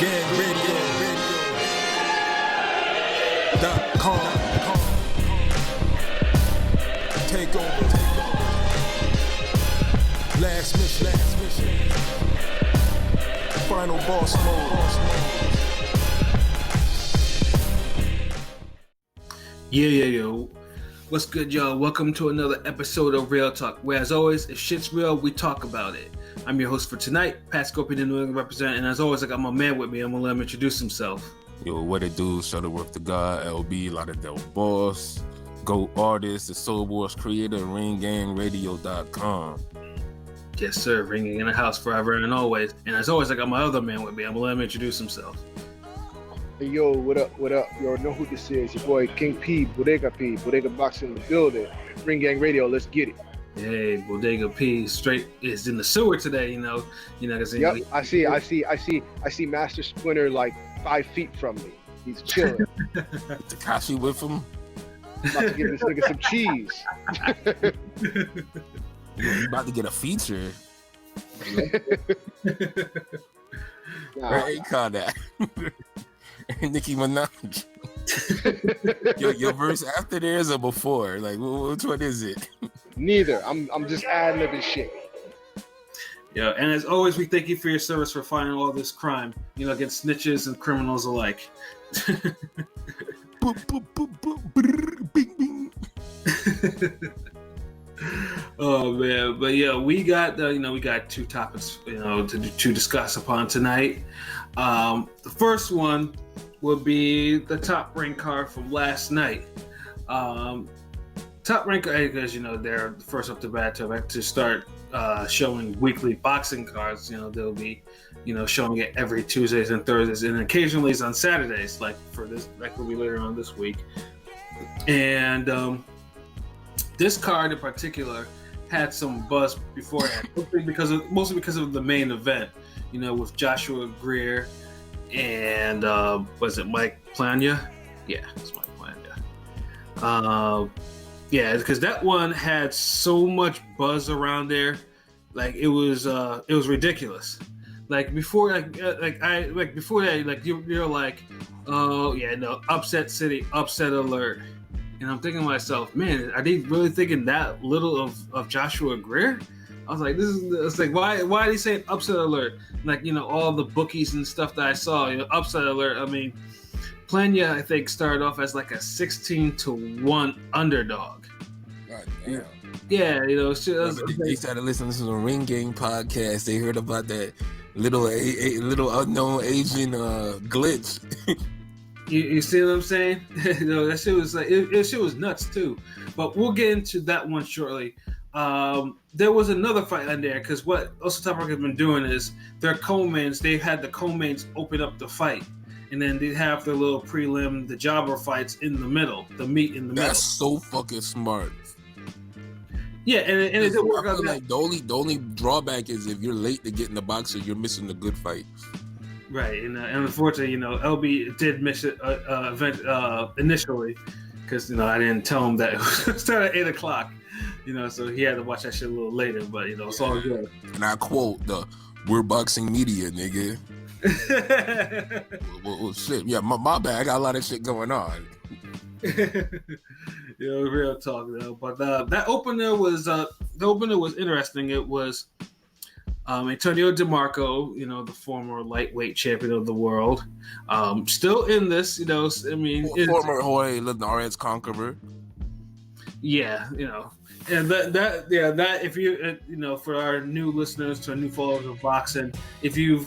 RingGangRadio.com. Take over. Last mission. Final boss mode. Yo. What's good, y'all? Welcome to another episode of Real Talk, where, as always, if shit's real, we talk about it. I'm your host for tonight, Pat Scorpion, the New England representative, and as always, I got my man with me. I'm gonna let him introduce himself. Yo, what it do? Shuttleworth the God, LB, Lauderdale Boss, GOAT artist, the Soul Wars creator, RingGangRadio.com. Yes, sir. Ringing in the house forever and always. And as always, I got my other man with me. I'm gonna let him introduce himself. Hey, yo, what up? You already know who this is. Your boy King P, Bodega Boxing in the building. Ring Gang Radio, let's get it. Hey, Bodega P, straight is in the sewer today. You know. Yep, I see Master Splinter like 5 feet from me. He's chilling. Takashi with him. About to give this nigga some cheese. You about to get a feature. Nah. Call that. Nicki Minaj. your verse after theirs or before? Like, which one is it? Neither. I'm just ad-libbing shit. Yeah, and as always, we thank you for your service for fighting all this crime, against snitches and criminals alike. Bing, bing. Oh man, but yeah, we got two topics to discuss upon tonight. The first one will be the Top Rank card from last night. Top Rank, as they're the first up to bat to start showing weekly boxing cards. They'll be showing it every Tuesdays and Thursdays, and occasionally on Saturdays, like will be later on this week. And this card in particular had some buzz beforehand, mostly because of the main event, with Joshua Greer and was it Mike Plania? Yeah, it's Mike Plania. Because that one had so much buzz around there, like it was ridiculous. Like before, before that, you're like, oh yeah, no, upset city, upset alert. And I'm thinking to myself, man, are they really thinking that little of Joshua Greer? I was like, why are they saying upset alert? Like, all the bookies and stuff that I saw, upset alert. I mean, Plania, I think, started off as like a 16-1 underdog. God damn. Yeah, they started listening to the Ring Gang podcast. They heard about that little unknown Asian glitch. You see what I'm saying? That shit was like it shit was nuts too. But we'll get into that one shortly. There was another fight on there because what also Top Rank has been doing is their co-mains. They've had the co-mains open up the fight, and then they have their little prelim, the jobber fights in the middle, the meat in the middle. That's so fucking smart. Yeah, and it did work out. Like the only drawback is if you're late to get in the boxer, you're missing the good fight. Right, and unfortunately, LB did miss it event initially because I didn't tell him that it was started at 8:00. So he had to watch that shit a little later. But it's all good. And I quote "We're boxing media, nigga." well, shit. Yeah, my bad. I got a lot of shit going on. Real talk though. But that opener was interesting. It was. Antonio DeMarco, the former lightweight champion of the world, still in this, former Jorge Linares conqueror. Yeah, and that if you for our new listeners, to our new followers of boxing, if you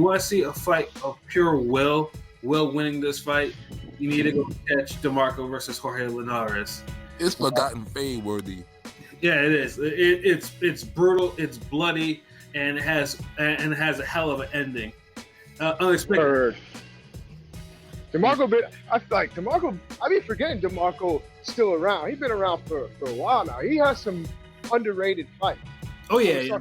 want to see a fight of pure will winning this fight, you need to go catch DeMarco versus Jorge Linares. It's forgotten fame worthy. Yeah, it is. It's brutal. It's bloody. And it has a hell of an ending. Unexpected. DeMarco, I feel like DeMarco. I be forgetting DeMarco still around. He's been around for a while now. He has some underrated fights. Oh yeah.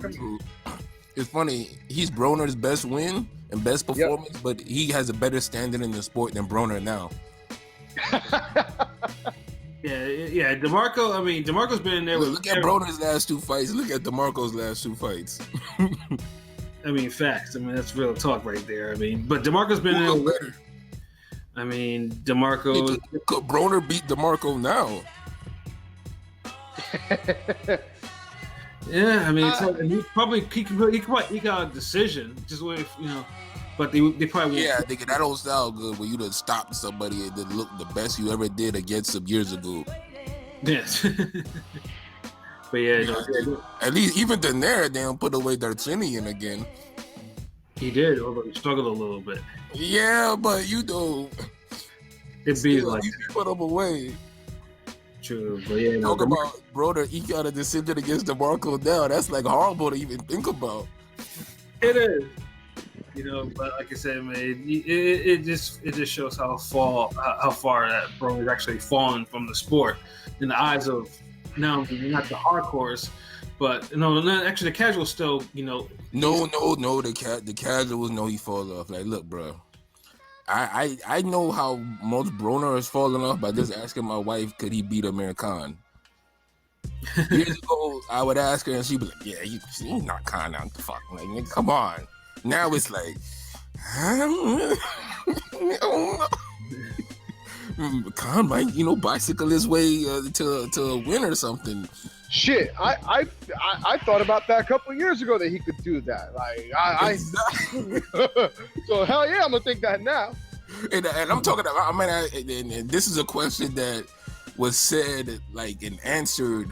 It's funny. He's Broner's best win and best performance, but he has a better standing in the sport than Broner now. Yeah. DeMarco's been in there. Look at Broner's last 2 fights. Look at DeMarco's last 2 fights. I mean, facts. I mean, that's real talk right there. I mean, but DeMarco's been Who in. look better? I mean, Hey, DeMarco. could Broner beat DeMarco now? Yeah, I mean, so, and he could probably eke out a decision just with but they probably won't. Yeah, nigga, that don't sound good when you done stopped somebody and then look the best you ever did against them years ago. Yes. But yeah, no, At least even then there, they don't put away Darcinian again. he did, although he struggled a little bit. Yeah, but you know, It'd be still, like you put them away. true, but yeah, no, Talk about Broner eke out a decision against DeMarco now. That's like horrible to even think about. it is. But like I said, man, it just shows how far that bro is actually fallen from the sport in the eyes of now not the hardcores, but actually the casuals still, No, the casuals know he falls off. Like, look, bro, I know how most Broner is falling off by just asking my wife, could he beat Amir Khan? Years ago, I would ask her and she'd be like, yeah, he's not Khan out the fuck. Like, nigga, come on. Now it's like, Khan might, bicycle his way to a win or something. Shit, I thought about that a couple of years ago that he could do that. Like, so hell yeah, I'm gonna think that now. And I'm talking about, and this is a question that was said, like, and answered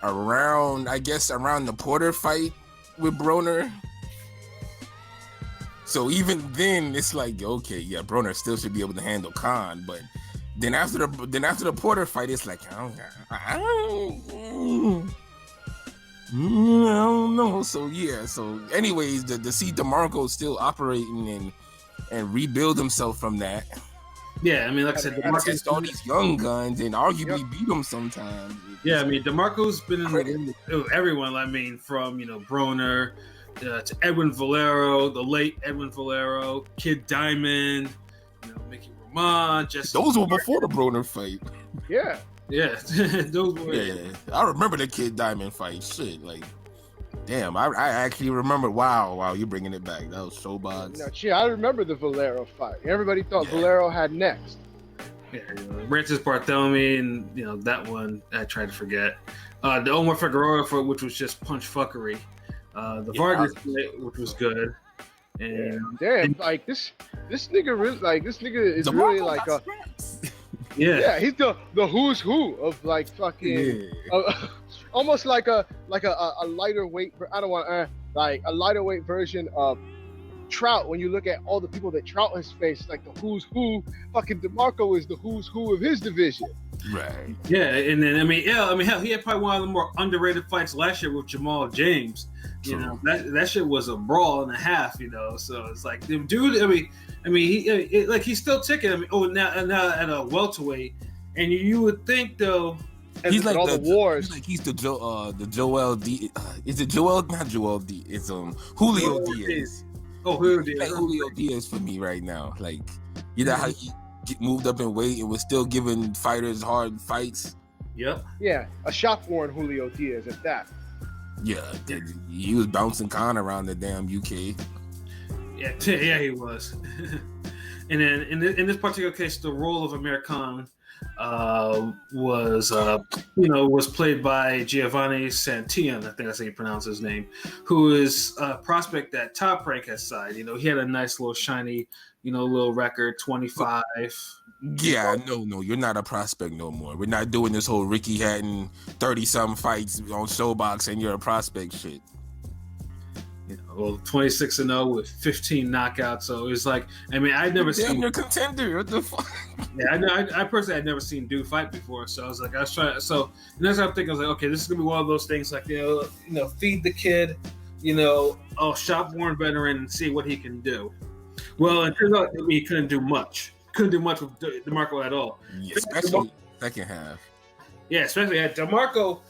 around the Porter fight with Broner. So even then, it's like, okay, yeah, Broner still should be able to handle Khan, but then after the Porter fight, it's like, I don't know. So yeah. So anyways, to see DeMarco still operating and rebuild himself from that. Yeah, I mean, like I said, DeMarco's all these young guns and arguably beat them sometimes. Yeah, I mean, DeMarco's been in the ring with everyone. I mean, from Broner to Edwin Valero, the late Edwin Valero, Kid Diamond, Mickey Roman. Those were before the Broner fight. Yeah. Yeah, those were. Yeah, I remember the Kid Diamond fight. Shit, like, damn, I actually remember. Wow, you're bringing it back. That was so bad. No, shit, I remember the Valero fight. Everybody thought Valero had next. Yeah, Francis Bartholomew, and that one I tried to forget. The Omar Figueroa fight, which was just punch fuckery. The Vargas fight, which was good. And damn, like this nigga really, like this nigga is really like a. Yeah, he's the who's who of like fucking, almost like a lighter weight. I don't want like a lighter weight version of Trout. When you look at all the people that Trout has faced, like the who's who, fucking DeMarco is the who's who of his division. Right. Yeah, and then hell, he had probably one of the more underrated fights last year with Jamal James. That shit was a brawl and a half. So it's like, dude. He's still ticking. Now at a welterweight, and you would think though. He's like all the wars. He's the Joel D. Is it Joel? Not Joel D. It's Julio Diaz. Oh, Julio Diaz. Like Julio Diaz for me right now. Like, how he moved up in weight and was still giving fighters hard fights. Yep. Yeah, a shop-worn Julio Diaz at that. Yeah, he was bouncing Khan around the damn UK. Yeah, he was. And then in this particular case, the role of Amir Khan was played by Giovanni Santillan, I think that's how you pronounce his name, who is a prospect that Top Rank has signed. He had a nice little shiny, little record, 25. Yeah, no, you're not a prospect no more. We're not doing this whole Ricky Hatton 30-something fights on Showbox and you're a prospect shit. 26-0 with 15 knockouts. So it's like, I'd never seen. You're a contender. What the fuck? Yeah, I personally had never seen dude fight before. So I was like, and that's what I'm thinking. I was like, okay, this is gonna be one of those things, like feed the kid, shop worn veteran and see what he can do. Well, it turns out he couldn't do much. Couldn't do much with DeMarco at all. Yeah, especially second half. Yeah, especially at DeMarco.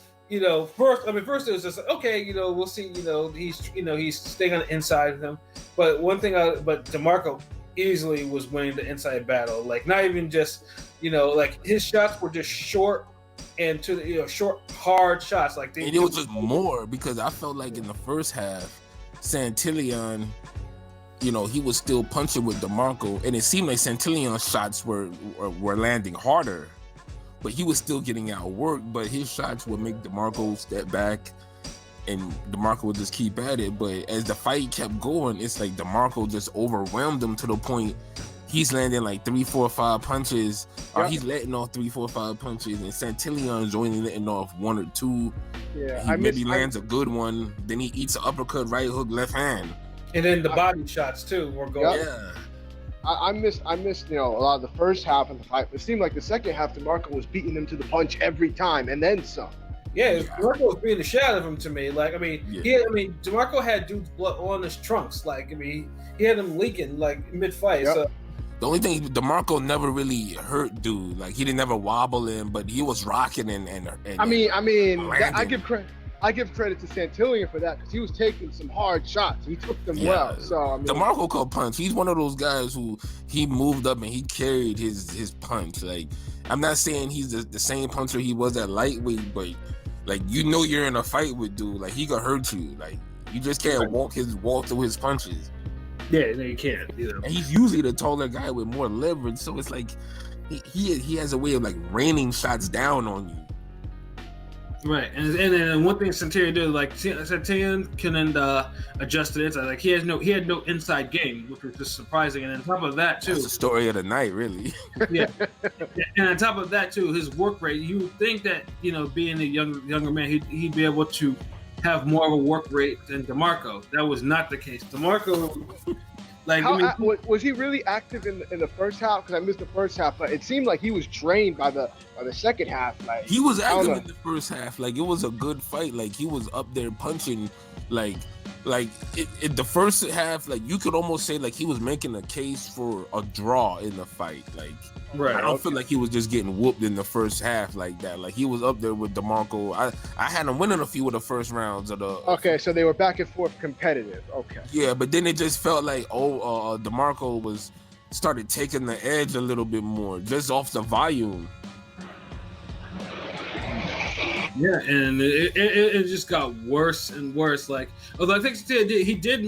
First it was just like, okay, we'll see. He's staying on the inside of him. But but DeMarco easily was winning the inside battle. Like, not even just, like his shots were just short and to the short, hard shots. Like, and it was just more because I felt like in the first half, Santillan, he was still punching with DeMarco, and it seemed like Santillan's shots were landing harder, but he was still getting outworked. But his shots would make DeMarco step back, and DeMarco would just keep at it. But as the fight kept going, it's like DeMarco just overwhelmed him to the point he's landing like 3, 4, 5 punches, or he's letting off 3, 4, 5 punches, and Santillan's only letting off 1 or 2. Yeah, he maybe lands a good one, then he eats an uppercut, right hook, left hand. And then the body shots too were going. Yeah. I missed a lot of the first half of the fight. It seemed like the second half, DeMarco was beating him to the punch every time, and then some. Yeah, DeMarco was beating the shit out of him to me. DeMarco had dude's blood on his trunks. He had him leaking mid-fight. Yep. So. The only thing, DeMarco never really hurt dude. He didn't never wobble him, but he was rocking and I give credit to Santillan for that, because he was taking some hard shots. He took them well. So DeMarco could punch. He's one of those guys who he moved up and he carried his punch. I'm not saying he's the same puncher he was at lightweight, but you're in a fight with dude. He could hurt you. You just can't walk through his punches. Yeah, no, you can't. And he's usually the taller guy with more leverage, so it's he has a way of raining shots down on you. Right, and then one thing Santillan did, Santillan can adjust to the inside. He had no inside game, which was just surprising. And on top of that too, that's the story of the night, really. Yeah, and on top of that too, his work rate. You would think that being a younger man, he'd be able to have more of a work rate than DeMarco. That was not the case. DeMarco, was he really active in the first half? Because I missed the first half, but it seemed like he was drained by the second half. He was active in the first half. It was a good fight. He was up there punching. The first half, you could almost say he was making a case for a draw in the fight. Right. I don't feel like he was just getting whooped in the first half like that. He was up there with DeMarco. I had him winning a few of the first rounds of the. Okay, so they were back and forth competitive. Okay. Yeah, but then it just felt DeMarco started taking the edge a little bit more, just off the volume. Yeah, and it just got worse and worse. Although I think he did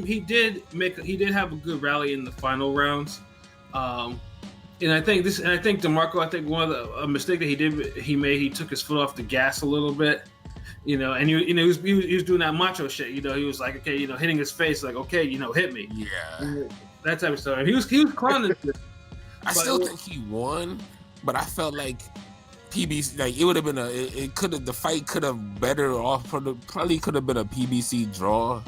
have a good rally in the final rounds. And I think DeMarco, one of a mistake that he made, he took his foot off the gas a little bit, and he was doing that macho shit, he was hitting his face, hit me, that type of stuff. And he was clowning. I still think he won, but I felt like PBC, it would have been the fight could have probably could have been a PBC draw.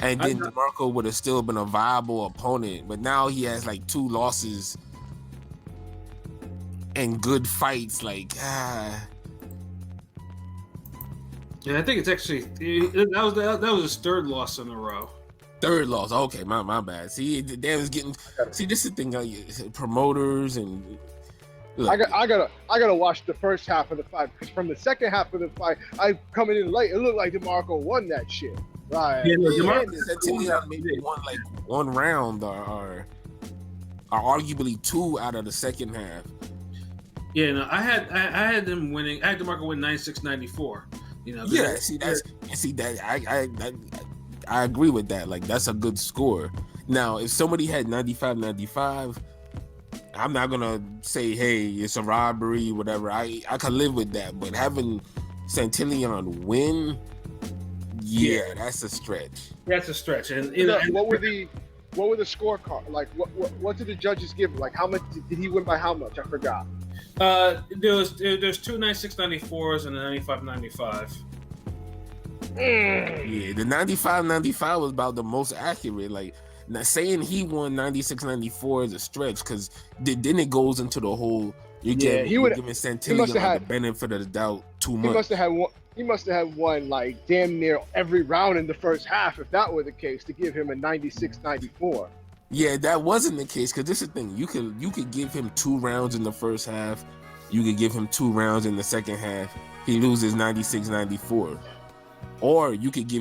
And then DeMarco would have still been a viable opponent, but now he has 2 losses and good fights. Yeah, I think it's actually that was his 3rd loss in a row. 3rd loss. Okay, my bad. See, they was getting. See, this is the thing. Promoters and. Look, I gotta watch the first half of the fight, because from the second half of the fight, I coming in late. It looked like DeMarco won that shit. Right. Yeah, DeMarco maybe won 1 round or arguably 2 out of the second half. Yeah, no, I had them winning. I had DeMarco win 96-94. I agree with that. That's a good score. Now, if somebody had 95-95, I'm not gonna say, hey, it's a robbery, whatever. I could live with that, but having Santillan win. Yeah, that's a stretch. That's a stretch. And what were the scorecard? What did the judges give? How much did he win by? How much? I forgot. There's 2 96-94s and a 95-95. Yeah, the 95-95 was about the most accurate. Now saying he won 96-94 is a stretch, because then it goes into the whole you're giving Santillan the benefit of the doubt too much. He must have had won damn near every round in the first half, if that were the case, to give him a 96-94. Yeah, that wasn't the case, because this is the thing. You could give him 2 rounds in the first half. You could give him 2 rounds in the second half. He loses 96-94. Or you could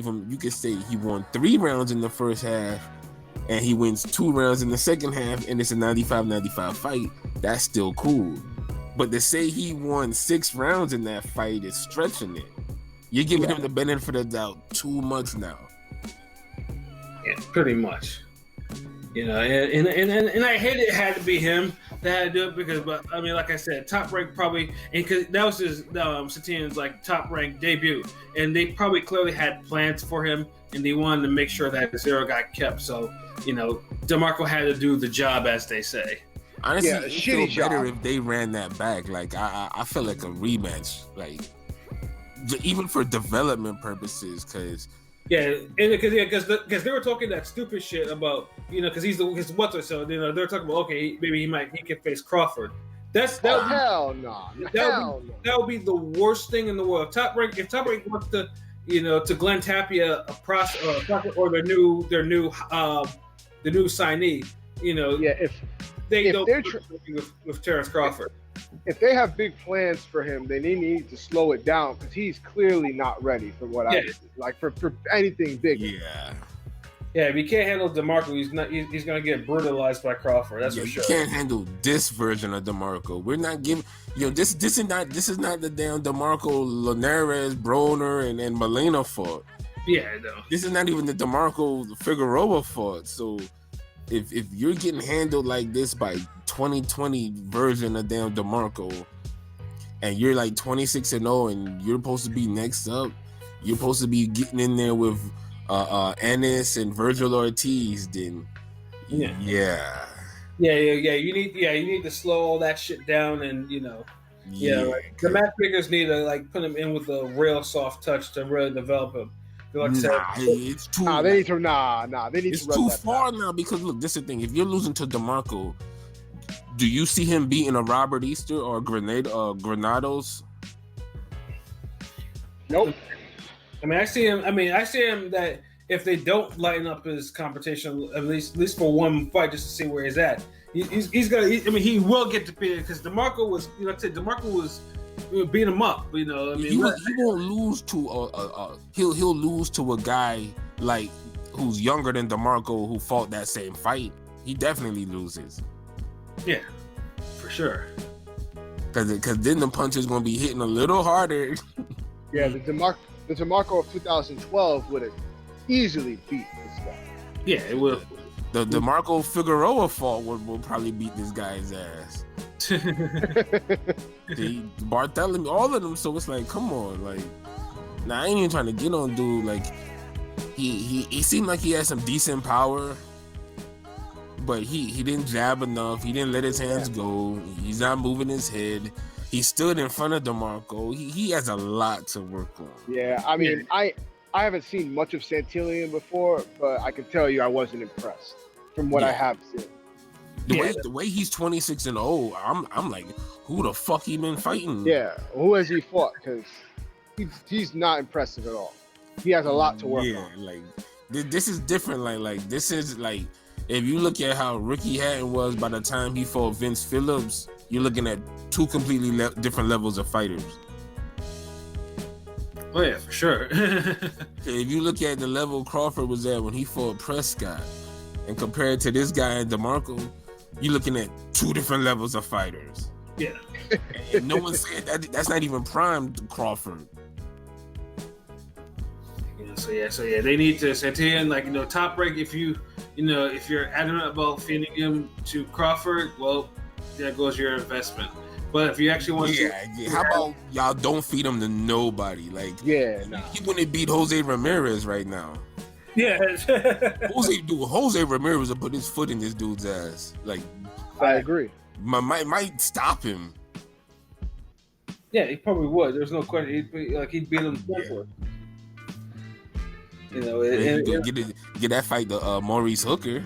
say he won 3 rounds in the first half and he wins 2 rounds in the second half and it's a 95-95 fight. That's still cool. But to say he won 6 rounds in that fight is stretching it. You're giving him the benefit of the doubt too much now. Yeah, pretty much. You know, and I hate it had to be him that had to do it because, but I mean, like I said, Top Rank probably, and because that was his Satian's like Top Rank debut, and they probably clearly had plans for him, and they wanted to make sure that the zero got kept. So, you know, DeMarco had to do the job, as they say. Honestly, Yeah, it shitty feel better job. if they ran that back. Like I feel like a rematch, like even for development purposes, because. Yeah, and because they were talking that stupid shit about, you know, because he's what's it, so you know they're talking about, okay, maybe he can face Crawford. Hell no. That would be the worst thing in the world. If Top Rank wants to, you know, to Glenn Tapia or their new signee, you know, Yeah, if don't they're with Terrence Crawford. If they have big plans for him, then they need to slow it down because he's clearly not ready for what I see. Like for anything big. Yeah. Yeah, if he can't handle DeMarco, he's going to get brutalized by Crawford. That's for sure. You can't handle this version of DeMarco. We're not giving, you know, this is not the damn DeMarco Linares, Broner, and Molina fault. Yeah, no. This is not even the DeMarco Figueroa fault. So if you're getting handled like this by 2020 version of damn DeMarco, and you're like 26-0, and you're supposed to be next up, you're supposed to be getting in there with Ennis and Virgil Ortiz, then yeah. You need to slow all that shit down, and you know, like, the matchmakers need to like put him in with a real soft touch to really develop him. Like it's too. They need to. They need it's to. Too far now because look, this is the thing. If you're losing to DeMarco, do you see him beating a Robert Easter or Granados? Nope. I see him that if they don't lighten up his competition, at least for one fight, just to see where he's at, he's gonna. He will get defeated because DeMarco was, you know, DeMarco was beat him up. You know, I mean, he won't lose to he'll lose to a guy like who's younger than DeMarco who fought that same fight. He definitely loses. Yeah, for sure. Because then the punch is gonna be hitting a little harder. Yeah, the DeMarco of 2012 would have easily beat this guy. Yeah, it will. The DeMarco Figueroa fault will probably beat this guy's ass. Bartholomew, all of them. So it's like, come on, like, I ain't even trying to get on dude. Like, he seemed like he had some decent power, but he didn't jab enough. He didn't let his hands go. He's not moving his head. He stood in front of DeMarco. He has a lot to work on. Yeah, I mean, I haven't seen much of Santillan before, but I can tell you I wasn't impressed from what I have seen. The way he's 26-0, I'm like, who the fuck he been fighting? Yeah, who has he fought? Because he's not impressive at all. He has a lot to work on. Yeah, like this is different. Like this is like, if you look at how Ricky Hatton was by the time he fought Vince Phillips, you're looking at two completely different levels of fighters. Oh yeah, for sure. If you look at the level Crawford was at when he fought Prescott, and compare it to this guy and DeMarco, you're looking at two different levels of fighters. Yeah. And no one said that's not even prime Crawford. So they need to Santillan, like, you know, Top Rank. If you're adamant about feeding him to Crawford, well, there goes your investment. But if you actually want how about y'all don't feed him to nobody? Like, he wouldn't beat Jose Ramirez right now. Yeah. Jose Ramirez will put his foot in this dude's ass. Like, I agree. Might stop him. Yeah, he probably would. There's no question. He'd beat him for. You know, get that fight to Maurice Hooker.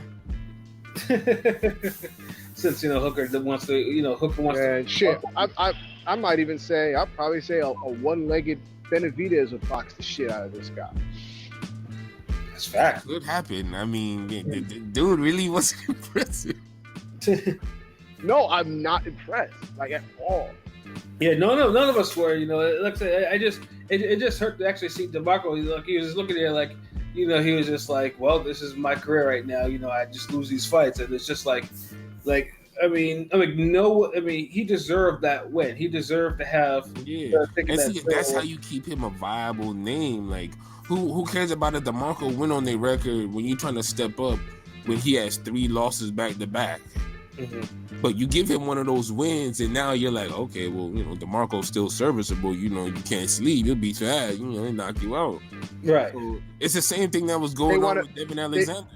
Since Hooker wants to. Shit. I might even say I'd probably say a one-legged Benavidez would box the shit out of this guy. That's fact. Could happen. I mean, the dude really wasn't impressive. No, I'm not impressed, like, at all. Yeah, none of us were. You know, like I said, it just hurt to actually see DeMarco. He was just looking there like, you know, he was just like, well, this is my career right now. You know, I just lose these fights, and it's just like, he deserved that win. He deserved to have. Yeah, and see, that's how you keep him a viable name. Like, who cares about a DeMarco win on their record when you're trying to step up when he has 3 losses back to back? Mm-hmm. But you give him one of those wins, and now you're like, okay, well, DeMarco's still serviceable. You can't sleep. He'll beat your ass. He'll knock you out. Right. So it's the same thing that was going on with Devin Alexander.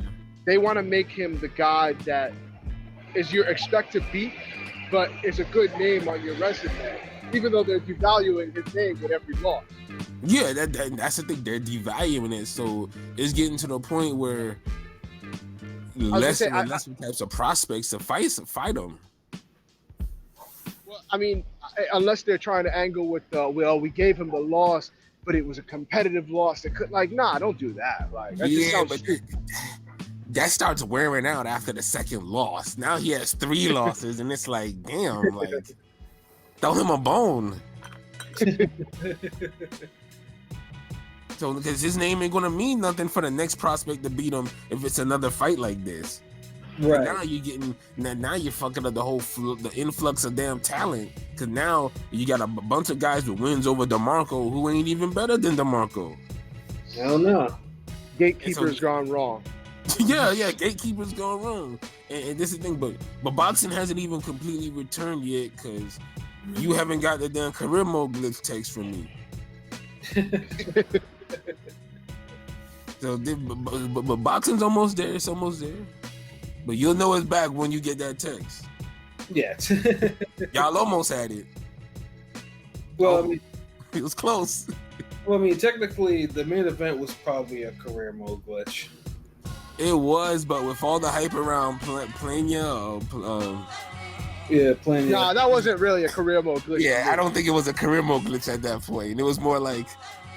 They want to make him the guy that is you expect to beat, but it's a good name on your resume, even though they're devaluing his name with every loss. Yeah, that's the thing. They're devaluing it. So it's getting to the point where less types of prospects to fight them. Well, I mean, unless they're trying to angle with, we gave him the loss, but it was a competitive loss. That could, don't do that. That just sounds stupid. That starts wearing out after the second loss. Now he has 3 losses, and it's like, damn, throw him a bone. So, because his name ain't gonna mean nothing for the next prospect to beat him if it's another fight like this. Right. Now you're fucking up the influx of damn talent. Because now you got a bunch of guys with wins over DeMarco who ain't even better than DeMarco. Hell no. Gatekeeper's gone wrong. Yeah, gatekeeper's gone wrong. And this is the thing, but boxing hasn't even completely returned yet because you haven't got the damn career mode glitch text from me. So, but boxing's almost there. It's almost there. But you'll know it's back when you get that text. Yeah. Y'all almost had it. Well, I mean, it was close. Well, I mean, technically, the main event was probably a career mode glitch. It was, but with all the hype around Plania, Plania. Nah, that wasn't really a career mode glitch. Yeah, I don't think it was a career mode glitch at that point. It was more like,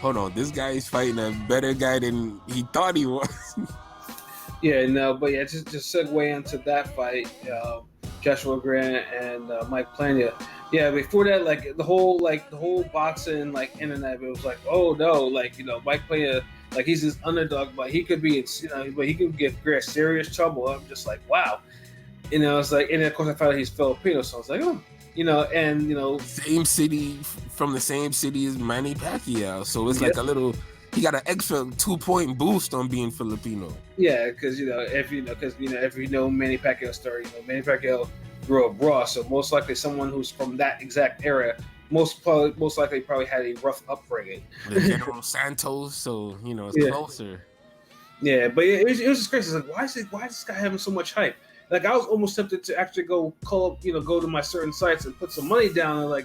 hold on, this guy is fighting a better guy than he thought he was. Yeah, no, but yeah, just segue into that fight, Joshua Greer and Mike Plania. Yeah, before that, the whole boxing internet, it was like, oh no, Mike Plania, he's this underdog, but he could be, but he could give Greer serious trouble. I'm just like, wow, it's like, and of course I found out he's Filipino, so I was like, oh, same city, from the same city as Manny Pacquiao, so it's like a little. He got an extra 2-point boost on being Filipino. Yeah, because if you know Manny Pacquiao's story, Manny Pacquiao grew up raw, so most likely someone who's from that exact area, most likely probably had a rough upbringing. General Santos, so it's closer. Yeah, but it was just crazy. It's like, why is this guy having so much hype? I was almost tempted to actually go call up, go to my certain sites and put some money down, and they're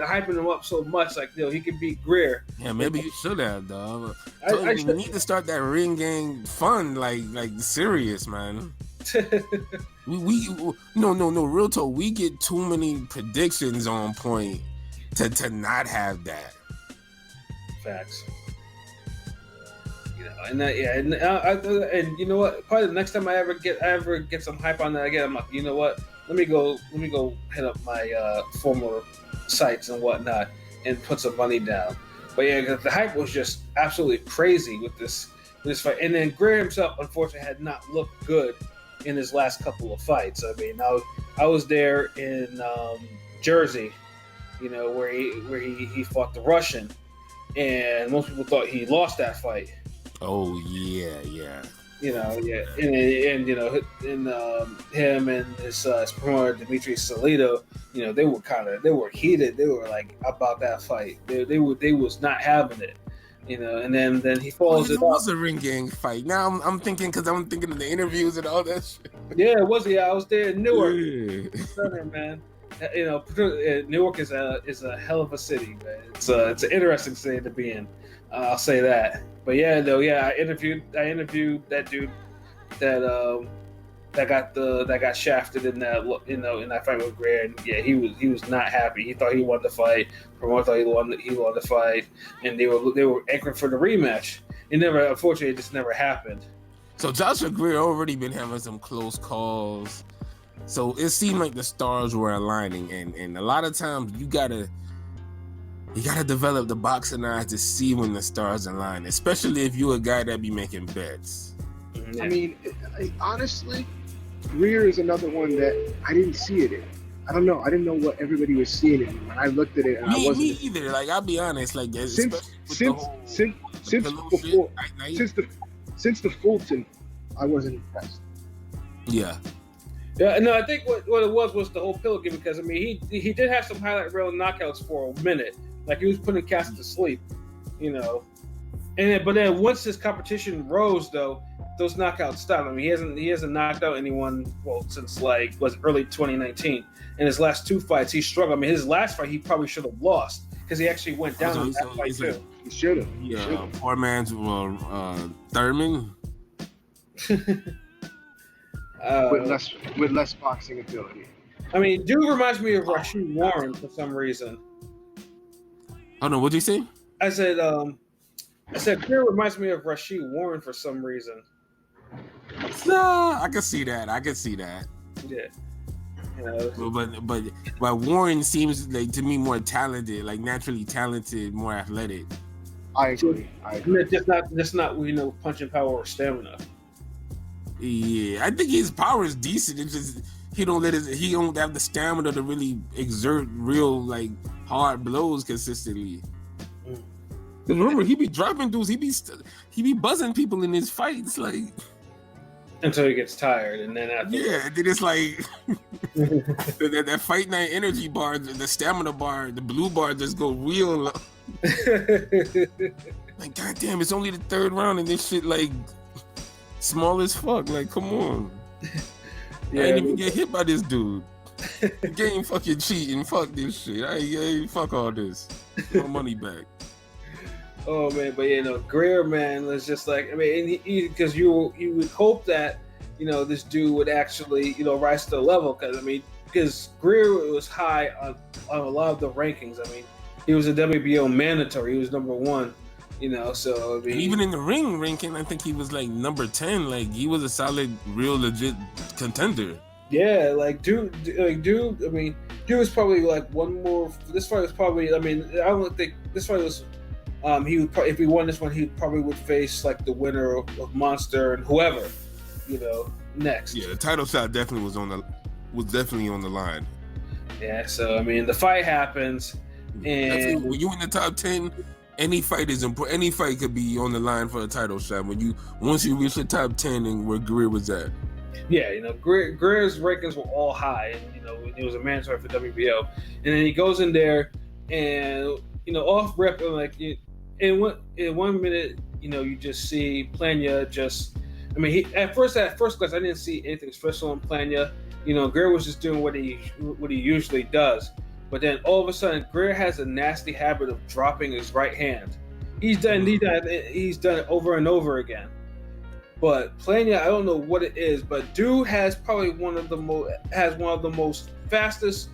hyping him up so much, he can beat Greer. Yeah, maybe you should have, dog. I need to start that ring gang fun, like serious, man. we no, real talk. We get too many predictions on point to not have that. Facts. And you know what? Probably the next time I ever get some hype on that again, I'm like, you know what? Let me go hit up my former sites and whatnot and put some money down. But yeah, because the hype was just absolutely crazy with this fight. And then Greer himself, unfortunately, had not looked good in his last couple of fights. I mean, I was there in Jersey, where he fought the Russian, and most people thought he lost that fight. Oh yeah. And him and his promoter Dimitri Salito, they were heated. They were about that fight. They was not having it, And then he falls. It was a ring gang fight. Now I'm thinking because I'm thinking of the interviews and all that shit. Yeah, it was. Yeah, I was there in Newark. Yeah. Southern, man. Newark is a hell of a city, man. It's an interesting city to be in. I'll say that. But I interviewed that dude that got shafted in that fight with Greer, and yeah, he was not happy. He thought he won the fight. Promoter thought he won the fight, and they were anchoring for the rematch. Unfortunately, it just never happened. So Joshua Greer already been having some close calls. So it seemed like the stars were aligning, and a lot of times you gotta develop the boxing eyes to see when the stars align, especially if you're a guy that be making bets. I mean, honestly, Greer is another one that I didn't see it in. I don't know. I didn't know what everybody was seeing in him. When I looked at it, and I wasn't. Me either. Like, I'll be honest. Like, Since the Fulton, I wasn't impressed. Yeah. Yeah, no, I think what it was the whole pillow game, because I mean he did have some highlight reel knockouts for a minute, like he was putting cats to sleep, you know, but then once his competition rose, though, those knockouts stopped. I mean he hasn't knocked out anyone since like early 2019. In his last 2 fights, he struggled. I mean his last fight he probably should have lost because he actually went down in that fight too. He should have. Yeah, poor man's Thurman. With less boxing ability. I mean, dude reminds me of Rashid Warren for some reason. Oh no, what'd you say? I said Greer reminds me of Rashid Warren for some reason. Nah, I can see that. Yeah. You know. But Warren seems like to me more talented, like naturally talented, more athletic. I agree. Just not punching power or stamina. Yeah, I think his power is decent. It's just he don't have the stamina to really exert real like hard blows consistently. Remember, he be dropping dudes. He be buzzing people in his fights, like until he gets tired, and then after then it's like that fight night energy bar, the stamina bar, the blue bar just go real low. Like, goddamn, it's only the third round, and this shit like small as fuck. Like, come on. Yeah, I didn't even get hit by this dude. The game fucking cheating. Fuck this shit. Fuck all this. My money back. Oh man, but Greer, man, was just like, I mean, because you would hope that this dude would actually rise to the level, because Greer was high on a lot of the rankings. I mean, he was a WBO mandatory. He was number 1. So I mean, even in the ring ranking, I think he was like number 10. Like, he was a solid, real, legit contender. Yeah, dude. I mean, dude was probably like one more. This fight was probably. I mean, I don't think this fight was. He would probably, if he won this one, he probably would face like the winner of Monster and whoever, next. Yeah, the title shot definitely was definitely on the line. Yeah, so I mean, the fight happens, and when you in the top 10. Any fight is important. Any fight could be on the line for a title shot. Once you reach the top 10 and where Greer was at. Yeah, Greer's rankings were all high, and it was a mandatory for WBO. And then he goes in there, and off rep, like in 1 minute, you just see Plania just. I mean, at first glance, I didn't see anything special in Plania. Greer was just doing what he usually does. But then all of a sudden, Greer has a nasty habit of dropping his right hand. He's done it over and over again. But Plania, I don't know what it is, but dude has probably one of the most fastest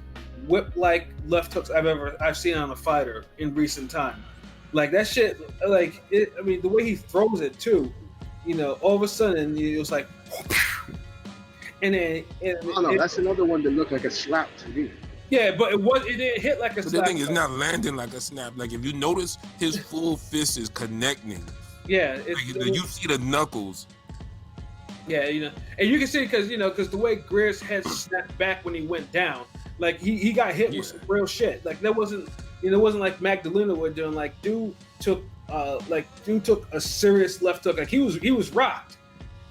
whip-like left hooks I've seen on a fighter in recent time. Like that shit, like it. I mean, the way he throws it too. All of a sudden it was like, and then that's another one that looked like a slap to me. Yeah, but it didn't hit like a but slap. The thing is not landing like a snap. Like, if you notice, his full fist is connecting. Yeah. You see the knuckles. Yeah, and you can see because the way Greer's head snapped back when he went down, like he got hit with some real shit. Like that wasn't, it wasn't like Magdalena were doing. Like dude took a serious left hook. Like he was rocked.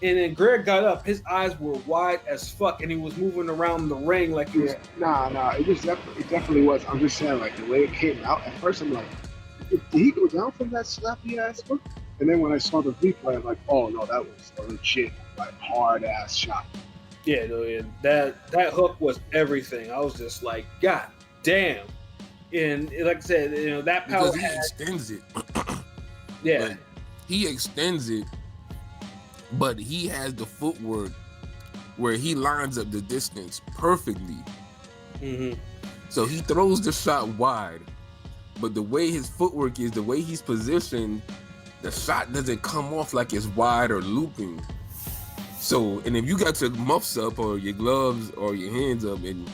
And then Greer got up. His eyes were wide as fuck, and he was moving around the ring like he was. Nah. It definitely was. I'm just saying, like the way it came out. At first, I'm like, did he go down from that slappy ass hook? And then when I saw the replay, I'm like, oh no, that was a legit, like hard ass shot. Yeah, that hook was everything. I was just like, God damn. And like I said, that power. Because he extends it. Yeah. Like, he extends it. But he has the footwork where he lines up the distance perfectly. Mm-hmm. So he throws the shot wide, but the way his footwork is, the way he's positioned, the shot doesn't come off like it's wide or looping. So, and if you got your muffs up or your gloves or your hands up, and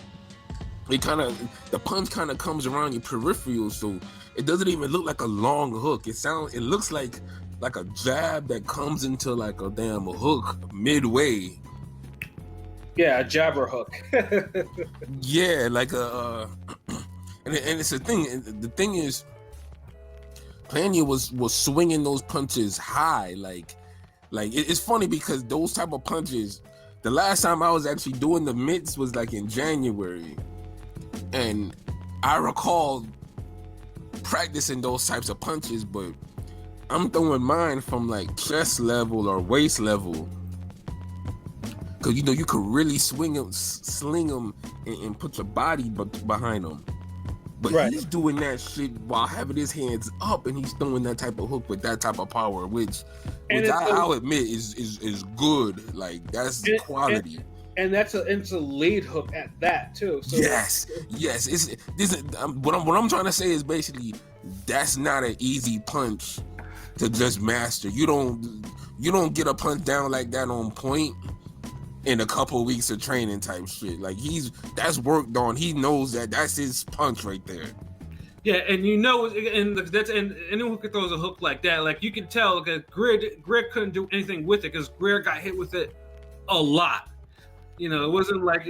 the punch kind of comes around your peripheral, so it doesn't even look like a long hook. It looks like a jab that comes into like a damn hook midway. Yeah, a jabber hook. Yeah, like a and it's a thing. And the thing is, Plania was swinging those punches high, like it's funny because those type of punches. The last time I was actually doing the mitts was like in January, and I recall practicing those types of punches, but I'm throwing mine from like chest level or waist level, because you know you could really swing them, sling them, and put your body behind them. But Right. He's doing that shit while having his hands up, and he's throwing that type of hook with that type of power, which I'll admit is good. Like that's quality. And it's a lead hook at that too. So yes. What I'm trying to say is basically that's not an easy punch to just master. You don't get a punch down like that on point in a couple of weeks of training type shit. Like that's worked on. He knows that's his punch right there. Yeah, and you know, and anyone who could throw a hook like that, like you can tell because Greer couldn't do anything with it because Greer got hit with it a lot. You know, it wasn't like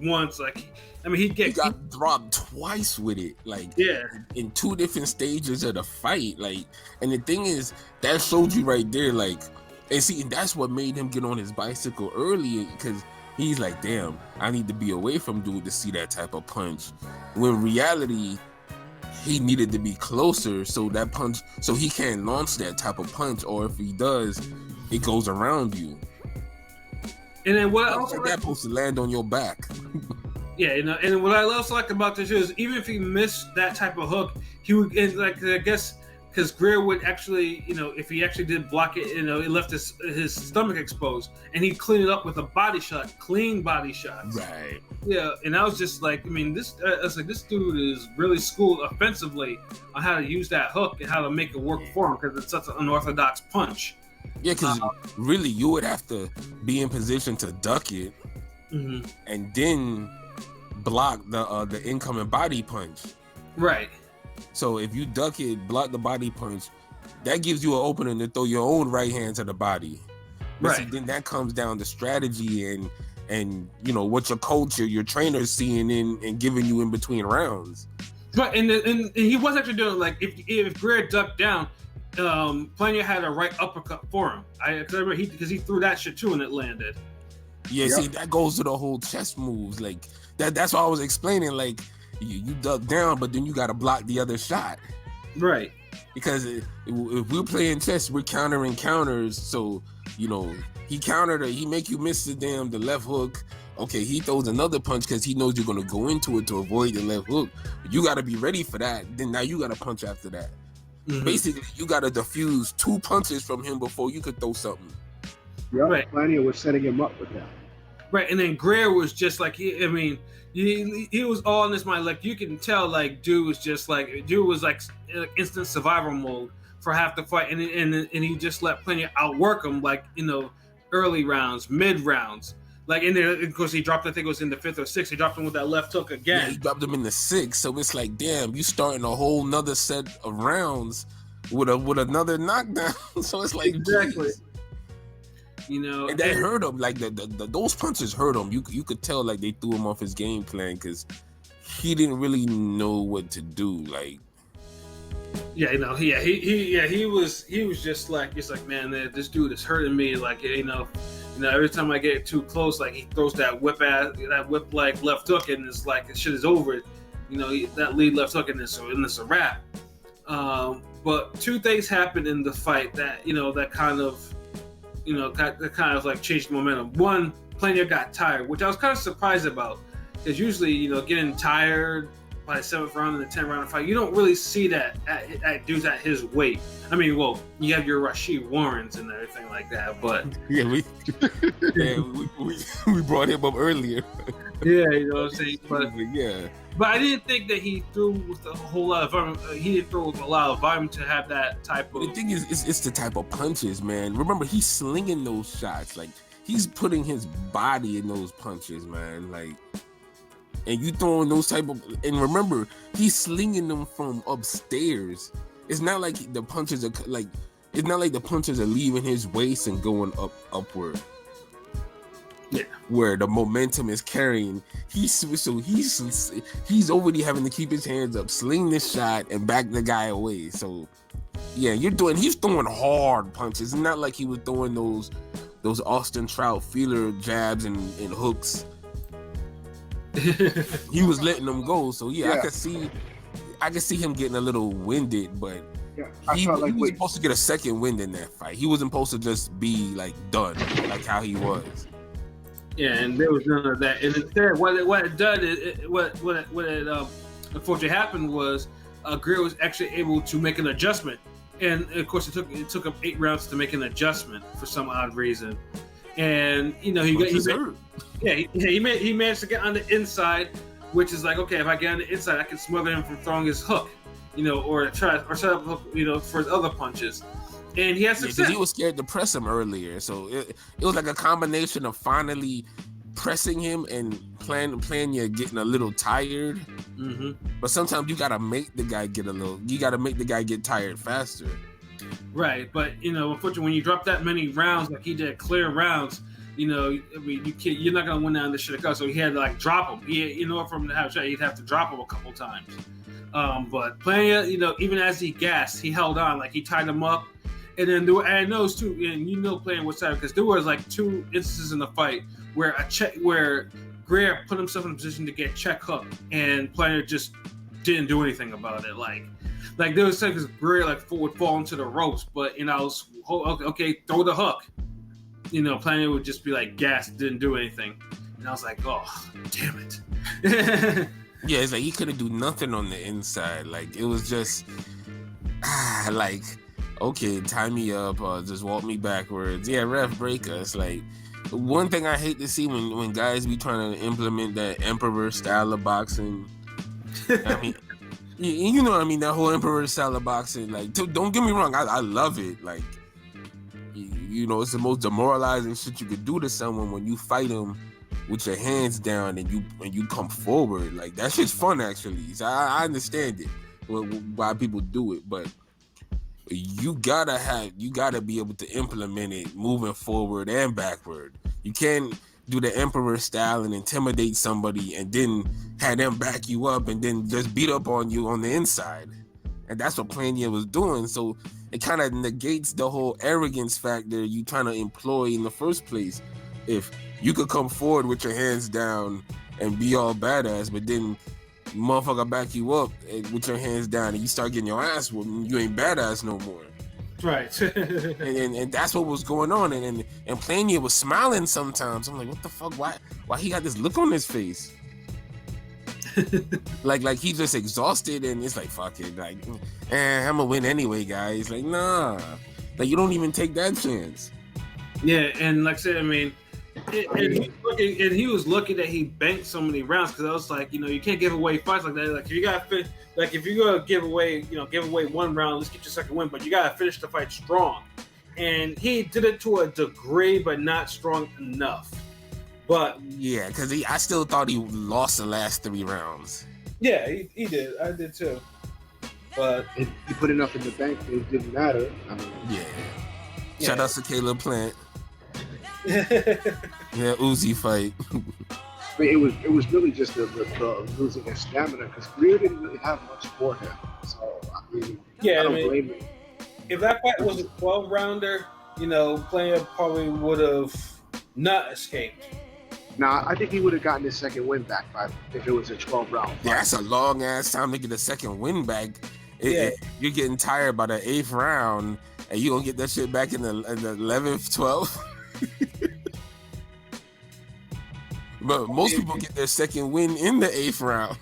once. Like, I mean, he got dropped twice with it. Like, yeah, in two different stages of the fight. Like, and the thing is, that showed you right there. Like, and see, and that's what made him get on his bicycle early because he's like, damn, I need to be away from dude to see that type of punch. When in reality, he needed to be closer so he can't launch that type of punch, or if he does, it goes around you. And then what I also like, that's supposed to land on your back. Yeah, you know, and what I also like about this is even if he missed that type of hook, he would, and like I guess because Greer would actually, you know, if he actually did block it, you know, it left his stomach exposed, and he'd clean it up with a body shot, clean body shots. Right. Yeah, and I was just like, I mean, this dude is really schooled offensively on how to use that hook and how to make it work for him because it's such an unorthodox punch. Yeah, because really, you would have to be in position to duck it, and then block the incoming body punch. Right. So if you duck it, block the body punch, that gives you an opening to throw your own right hand to the body. But right. See, then that comes down to strategy and you know what your coach or your trainer is seeing and giving you in between rounds. Right, and he was actually doing like if Greer ducked down. Plania had a right uppercut for him. I remember because he threw that shit too and it landed. Yeah, yep. See, that goes to the whole chest moves. Like that's what I was explaining. Like you duck down, but then you got to block the other shot. Right. Because if we're playing chess, we're countering counters. So you know he countered he make you miss the left hook. Okay, he throws another punch because he knows you're gonna go into it to avoid the left hook. You got to be ready for that. Then now you got to punch after that. Mm-hmm. Basically, you got to diffuse two punches from him before you could throw something. Yeah, right. Plania was setting him up with that. Right, and then Greer was just like, he was all in his mind. Like, you can tell, like, dude was like instant survival mode for half the fight. And he just let Plania outwork him, like, you know, early rounds, mid rounds. Like, in there, of course, he dropped, I think it was in the 5th or 6th, he dropped him with that left hook again. Yeah, he dropped him in the 6th, so it's like, damn, you starting a whole nother set of rounds with another knockdown. So it's like, exactly. Geez. You know, and that hurt him. Like those punches hurt him. You could tell like they threw him off his game plan because he didn't really know what to do. Like, yeah, you know, he was just like, it's like, man, this dude is hurting me. Like, you know, every time I get too close, like he throws that whip like left hook, and it's like the shit is over. You know, that lead left hook, and it's a wrap. But two things happened in the fight that that kind of like changed the momentum. One, Plania got tired, which I was kind of surprised about, because usually getting tired by the 7th round in the 10th round of fight, you don't really see that at dudes at his weight. I mean, well, you have your Rashid Warrens and everything like that, but yeah, we brought him up earlier. Yeah, you know what I'm saying. But I didn't think that he threw with a whole lot of volume. He didn't throw with a lot of volume to have that type of. The thing is, it's the type of punches, man. Remember, he's slinging those shots. Like, he's putting his body in those punches, man. Like. And you throwing those type of, and remember, he's slinging them from upstairs. It's not like the punches are leaving his waist and going upward. Yeah. Where the momentum is carrying. He's already having to keep his hands up, sling this shot, and back the guy away. So yeah, he's throwing hard punches. It's not like he was throwing those Austin Trout feeler jabs and hooks. He was letting them go. So yeah, I could see him getting a little winded, but he was supposed to get a second wind in that fight. He wasn't supposed to just be like done, like how he was. Yeah, and there was none of that. And instead, what it done is what unfortunately happened was Greer was actually able to make an adjustment, and of course it took him 8 rounds to make an adjustment for some odd reason. And he managed to get on the inside, which is like, okay, if I get on the inside, I can smother him from throwing his hook, or set up a hook, for his other punches. And he had success. Because he was scared to press him earlier, so it was like a combination of finally pressing him and Plania getting a little tired. Mm-hmm. But sometimes you gotta make the guy get tired faster. Right, but unfortunately, when you drop that many rounds, like he did, clear rounds, you're not gonna win down this shit. So he had to drop him. In order for him to have a shot, he'd have to drop him a couple times. But Plania, even as he gassed, he held on, like he tied him up. And then I knows too, and Plania was sad because there was 2 instances in the fight where Greer put himself in a position to get check hooked, and Plania just didn't do anything about it. Like there was times Greer would fall into the ropes, but okay, throw the hook. Plania would just be gassed, didn't do anything, and I was like, oh, damn it. Yeah, it's like he couldn't do nothing on the inside. It was just okay, tie me up, just walk me backwards. Yeah, ref, break us. One thing I hate to see when guys be trying to implement that emperor style of boxing. I mean, you know what I mean? That whole emperor style of boxing. Don't get me wrong, I love it. It's the most demoralizing shit you could do to someone when you fight him with your hands down and you come forward. That shit's fun, actually. So I understand it, why people do it, but you gotta be able to implement it moving forward and backward. You can't do the emperor style and intimidate somebody and then have them back you up and then just beat up on you on the inside. And that's what Plania was doing. So it kind of negates the whole arrogance factor you trying to employ in the first place. If you could come forward with your hands down and be all badass, but then motherfucker back you up with your hands down and you start getting your ass whooped, you ain't badass no more. Right. and that's what was going on. And Plania was smiling sometimes. I'm like, what the fuck? Why he got this look on his face? like he's just exhausted and it's like, fuck it. I'm gonna win anyway, guys. Nah. You don't even take that chance. Yeah, and like I said, I mean, and he was lucky that he banked so many rounds, because I was like, you can't give away fights like that. If you're gonna give away 1 round, let's get your second win, but you gotta finish the fight strong. And he did it to a degree, but not strong enough. But yeah, because I still thought he lost the last 3 rounds. Yeah, he did. I did too. But he put enough in the bank, it didn't matter. Yeah. Shout out to Caleb Plant. Yeah, Uzi fight. It was really just the losing his stamina, because Greer didn't really have much for him. So I don't blame him. If that fight was a 12-rounder, Plania probably would have not escaped. Nah, I think he would have gotten his second win back if it was a 12-round fight. Yeah, that's a long ass time to get a second win back. You're getting tired by the 8th round, and you gonna get that shit back in the 11th, 12th. But most people get their second win in the 8th round.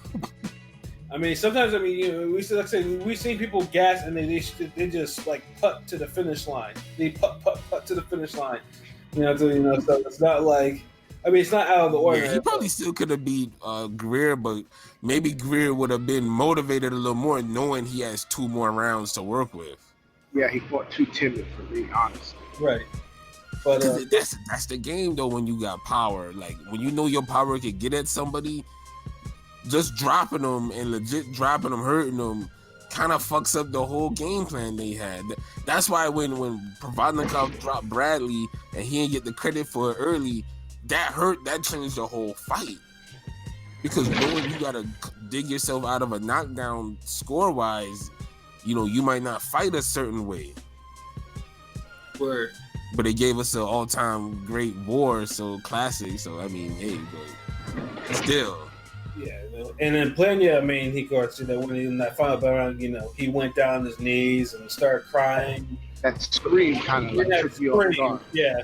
I mean, sometimes we've seen people gas and they just putt to the finish line. They putt to the finish line. So it's not it's not out of the ordinary. Yeah, he probably still could have beat Greer, but maybe Greer would have been motivated a little more knowing he has 2 more rounds to work with. Yeah, he fought too timid for me, honestly. Right. But that's the game though. When you got power, when you know your power can get at somebody, just dropping them and legit dropping them, hurting them, kind of fucks up the whole game plan they had. That's why when Provodnikov dropped Bradley and he didn't get the credit for it early, that hurt. That changed the whole fight because knowing you gotta dig yourself out of a knockdown score wise, you know, you might not fight a certain way. Word. But it gave us an all-time great war, so classic. So I mean, hey, but still. Yeah, and then Plania, I mean, he got when in that final round, he went down on his knees and started crying. That scream kind of like took you off guard. Yeah,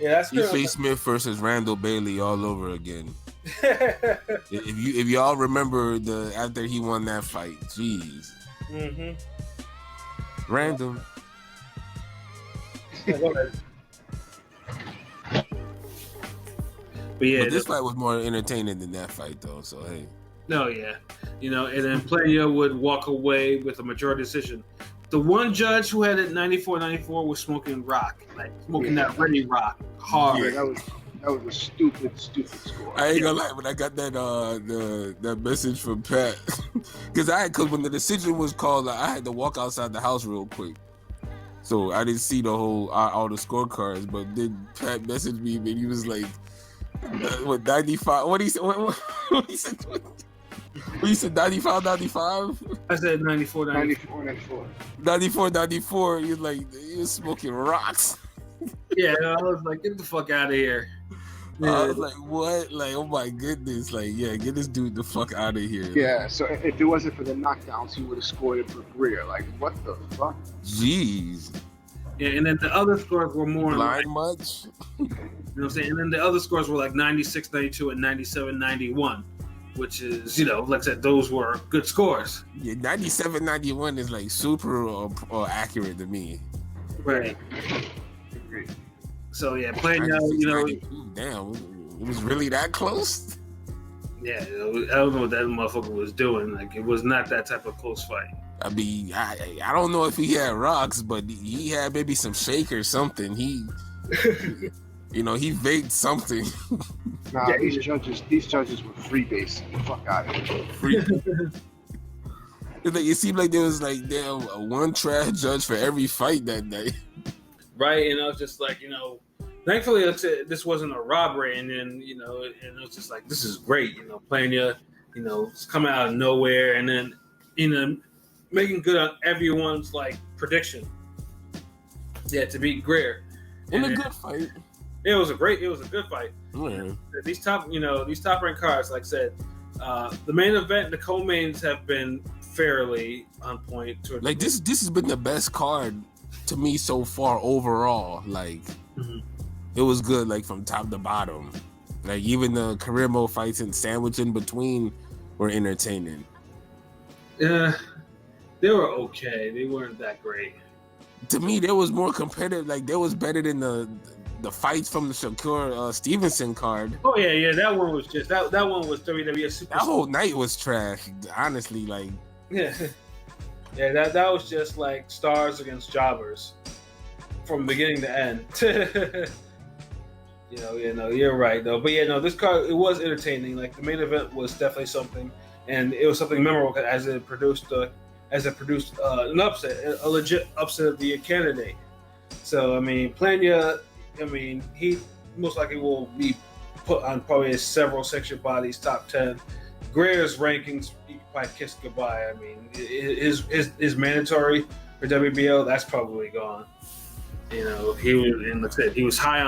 that's good. Face Smith versus Randall Bailey all over again. if y'all remember after he won that fight, jeez. Random. But this fight was more entertaining than that fight, though. So hey. No, yeah, and then Plania would walk away with a majority decision. The one judge who had it 94-94 was smoking rock, like smoking that ready rock hard. Yeah, that was a stupid score. I ain't gonna lie, but I got that that message from Pat because when the decision was called, I had to walk outside the house real quick. So I didn't see all the scorecards, but then Pat messaged me and he was like, "What 95? What he said? What he said? What you said? 95, 95? I said 94, 94. 94, 94. You're like you're smoking rocks." Yeah, I was like, "Get the fuck out of here." Yeah. I was like, "What? Like, oh my goodness! Like, yeah, get this dude the fuck out of here." Yeah. So if it wasn't for the knockdowns, he would have scored it for Greer. Like, what the fuck? Jeez. Yeah, and then the other scores were more blind much. You know what I'm saying? And then the other scores were like 96-92 and 97-91, which is, like I said, those were good scores. Yeah, 97-91 is like super or accurate to me. Right. So yeah, Plania, damn, it was really that close. Yeah, I don't know what that motherfucker was doing. Like, it was not that type of close fight. I mean, I don't know if he had rocks, but he had maybe some shake or something. He, he vaped something. Nah, yeah, these judges were freebasing. The fuck out of here. It seemed like there was like one trash judge for every fight that day. Right, and I was just like, thankfully this wasn't a robbery, and then and it was just like, this is great, Plania, it's coming out of nowhere, and then making good on everyone's like prediction. Yeah, to beat Greer. In a good fight. It was a good fight. Mm. These top ranked cards, like I said, the main event, the co-mains have been fairly on point. Like this has been the best card to me so far overall. Like it was good, like from top to bottom. Like even the career mode fights and sandwich in between were entertaining. Yeah, they were okay. They weren't that great. To me, there was more competitive. Like there was better than the fights from the Shakur Stevenson card. Oh yeah, that one was just that one was WWE Super. That whole night was trash. Honestly, like yeah, that was just like stars against jobbers from beginning to end. You're right though. But this card, it was entertaining. Like the main event was definitely something, and it was something memorable as it produced an upset, a legit upset of the candidate. So I mean, Plania, he most likely will be put on probably several section bodies top 10. Greer's rankings, you can probably kiss goodbye. I mean, his mandatory for WBO, that's probably gone. He was high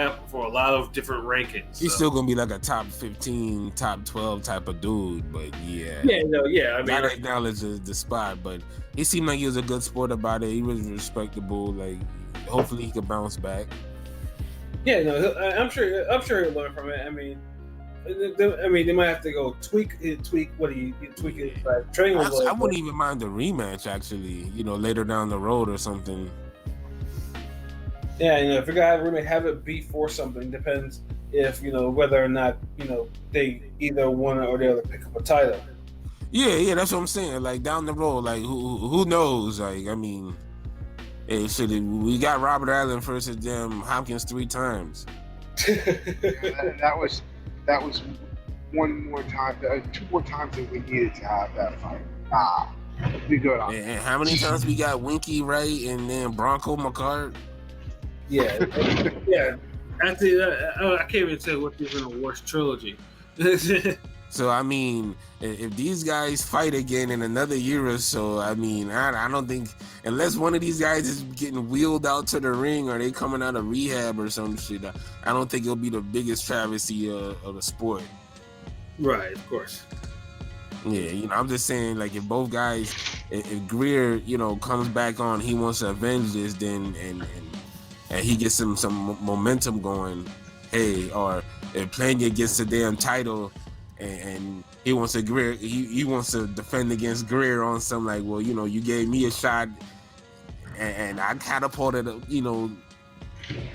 up for a lot of different rankings. He's still gonna be like a top 15, top 12 type of dude, but yeah. Gotta acknowledge the spot, but he seemed like he was a good sport about it. He was respectable. Like, hopefully he could bounce back. Yeah, I'm sure he'll learn from it. They might have to go tweak what he tweak it. Training. I wouldn't even mind a rematch actually. Later down the road or something. Yeah, if you're gonna have it before something, depends if whether or not they either one or the other pick up a title. Yeah, that's what I'm saying. Like down the road, like who knows? Like we got Robert Allen versus them Hopkins 3 times. that was one more time, 2 more times that we needed to have that fight. Be good on. And how many times we got Winky Wright and then Bronco McCart? Yeah. Actually, I can't even tell what's even a worse trilogy. So I mean, if these guys fight again in another year or so, I mean, I don't think, unless one of these guys is getting wheeled out to the ring or they coming out of rehab or some shit, I don't think it'll be the biggest travesty of the sport. Right, of course. Yeah, you know, I'm just saying, like, if both guys, if Greer, you know, comes back on, he wants to avenge this, then and he gets some momentum going. Hey, or if Plania gets the damn title. And he wants to Greer. He wants to defend against Greer on some like, well, you know, you gave me a shot, and I catapulted, you know,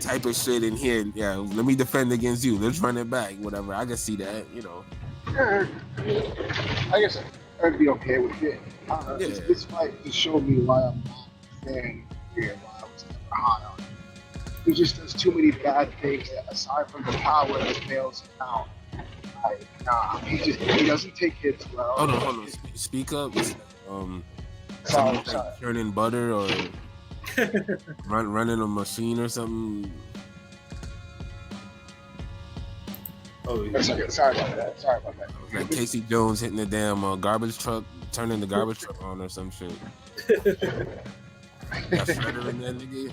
type of shit in here. Yeah, let me defend against you. Let's run it back. Whatever. I can see that. You know. I guess I'd be okay with it. This fight just showed me why I'm not a fan of Greer. Why I was never high on him. He just does too many bad things that, aside from the power that bails him out. He doesn't take hits well. Hold on. Speak up. Sorry. Turning butter or running a machine or something. Oh, yeah. Sorry about that. Like Casey Jones hitting the damn garbage truck, turning the garbage truck on or some shit. Got Shredder in there, nigga.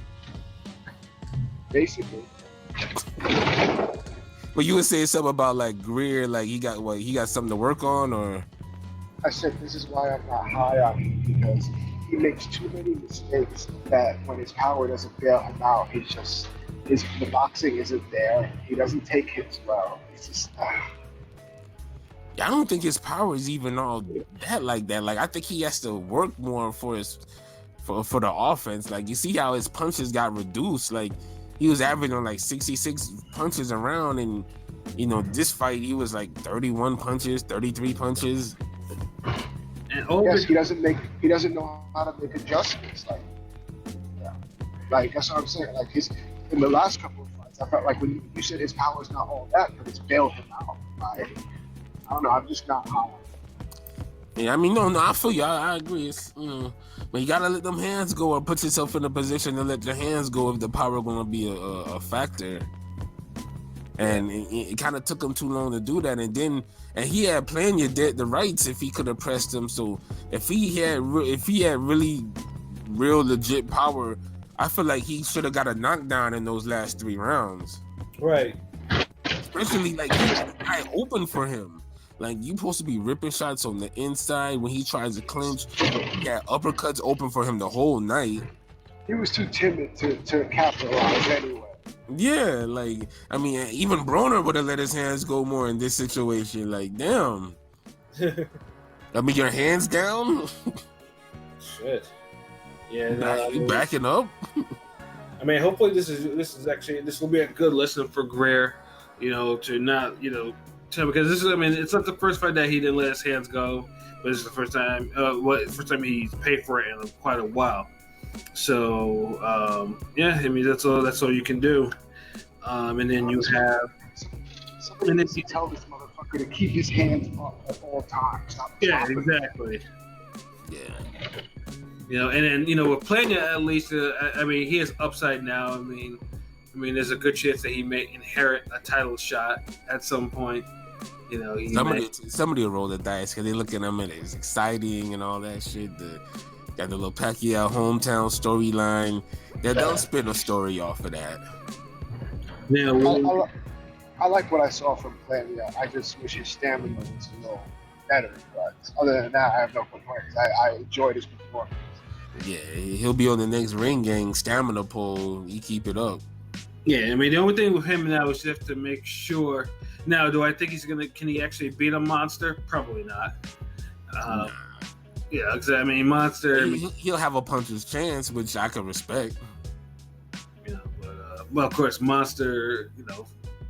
Basically. But you would say something about like Greer, like he got something to work on, or? I said this is why I'm not high on him, because he makes too many mistakes that when his power doesn't bail him out, the boxing isn't there. He doesn't take hits well. It's just. I don't think his power is even all that like that. Like I think he has to work more for the offense. Like you see how his punches got reduced. Like he was averaging like 66 punches around, and you know this fight he was like 31 punches, 33 punches. And yes, he doesn't know how to make adjustments. Like that's what I'm saying. Like in the last couple of fights, I felt like when you said his power is not all that, but it's bailed him out. Like, I don't know. I'm just not high. Yeah, I mean, no, I feel you. I agree. It's, you know, but you gotta let them hands go, or put yourself in a position to let your hands go if the power gonna be a factor. And it kind of took him too long to do that, and he had Plania dead the rights if he could have pressed him. So if he had really real legit power, I feel like he should have got a knockdown in those last 3 rounds. Right. Especially like he had the guy open for him. Like you supposed to be ripping shots on the inside when he tries to clinch. He had uppercuts open for him the whole night. He was too timid to capitalize anyway. Yeah, like I mean, even Broner would have let his hands go more in this situation. Like, damn. I mean, your hands down. Shit. Yeah, you backing up. I mean, hopefully this will be a good lesson for Greer. You know, to not because this is, I mean, it's not the first fight that he didn't let his hands go, but it's the first time he's paid for it in quite a while. So yeah, I mean that's all you can do. And then you have somebody needs to tell this motherfucker to keep his hands up at all times. Yeah, exactly. Yeah. You know, and then with Plania at least, I mean he is upside now. I mean there's a good chance that he may inherit a title shot at some point. You know, somebody will roll the dice because they look at him and it's exciting and all that shit. Got the little Pacquiao hometown storyline. They'll spin a story off of that. Yeah, I like what I saw from Plania. I just wish his stamina was a little better. But other than that, I have no complaints. I enjoyed his performance. Yeah, he'll be on the next Ring Gang stamina poll. He keep it up. Yeah, I mean the only thing with him now is just to make sure. Now, do I think can he actually beat a Monster? Probably not. Nah. Yeah, because I mean, Monster. He'll have a puncher's chance, which I can respect. You know, but well, of course, Monster,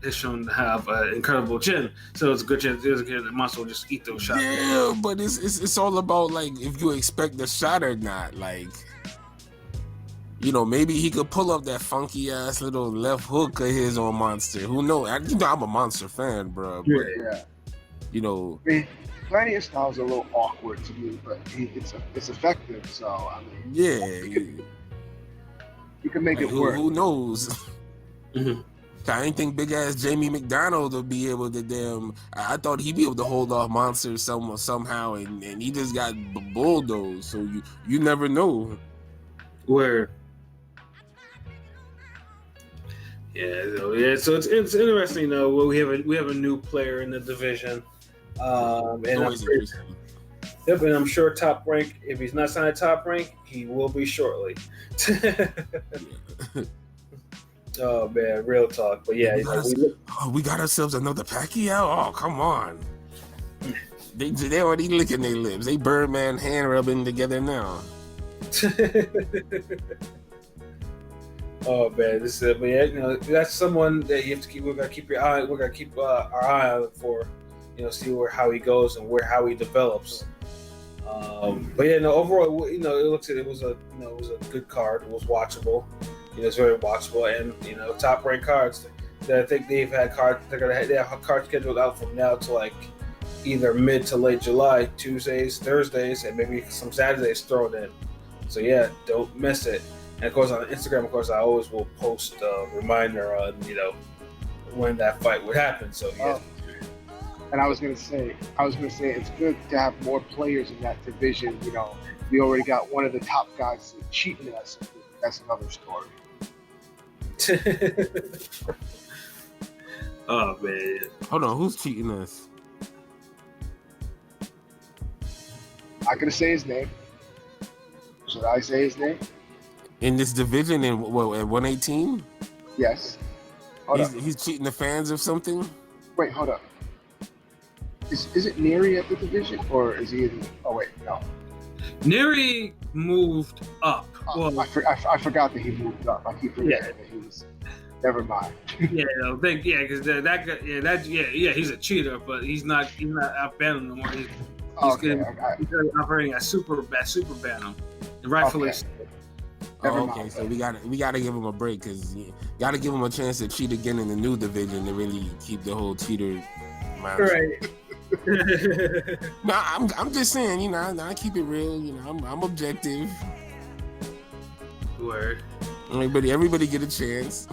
is shown to have an incredible chin, so it's a good chance that Monster will just eat those shots. Yeah, but it's all about like if you expect the shot or not. Like, maybe he could pull up that funky ass little left hook of his on Monster. Who knows? I'm a Monster fan, bro. But, yeah. Plania style is a little awkward to me, but it's effective. So I mean, yeah, you can make it work. Who knows? Mm-hmm. I didn't think big ass Jamie McDonald would be able to I thought he'd be able to hold off monsters somehow, and he just got bulldozed. So you never know. Where? Yeah. So it's interesting though. Well, we have a new player in the division, and I'm sure Top Rank. If he's not signed at Top Rank, he will be shortly. Oh man, real talk. But yeah, we got ourselves another Pacquiao. Oh, come on. They already licking their lips. They Birdman hand rubbing together now. Oh man, but yeah, that's someone that you have to keep. We're gonna keep our eye on for, see how he goes and how he develops. But yeah, overall, it was a good card. It was watchable. It's very watchable, and top ranked cards. I think they've had cards. They have cards scheduled out from now to like either mid to late July, Tuesdays, Thursdays, and maybe some Saturdays thrown in. So yeah, don't miss it. And of course on Instagram, I always will post a reminder on when that fight would happen. So yeah. And I was gonna say it's good to have more players in that division. We already got one of the top guys cheating us. That's another story. Oh man! Hold on, who's cheating us? Not gonna say his name. Should I say his name? In this division, at 118? Yes. He's cheating the fans or something? Wait, hold up. Is it Neri at the division, or is he in? Oh wait, no. Neri moved up. Well, I forgot that he moved up. I keep forgetting that he was. Never mind. Because that guy, he's a cheater, but he's not out banning no more. He's operating a super banner, and rightfully so. Okay, so we gotta give him a break because gotta give him a chance to cheat again in the new division to really keep the whole cheater. Right. No, I'm just saying, I keep it real. I'm objective. Word. Everybody get a chance.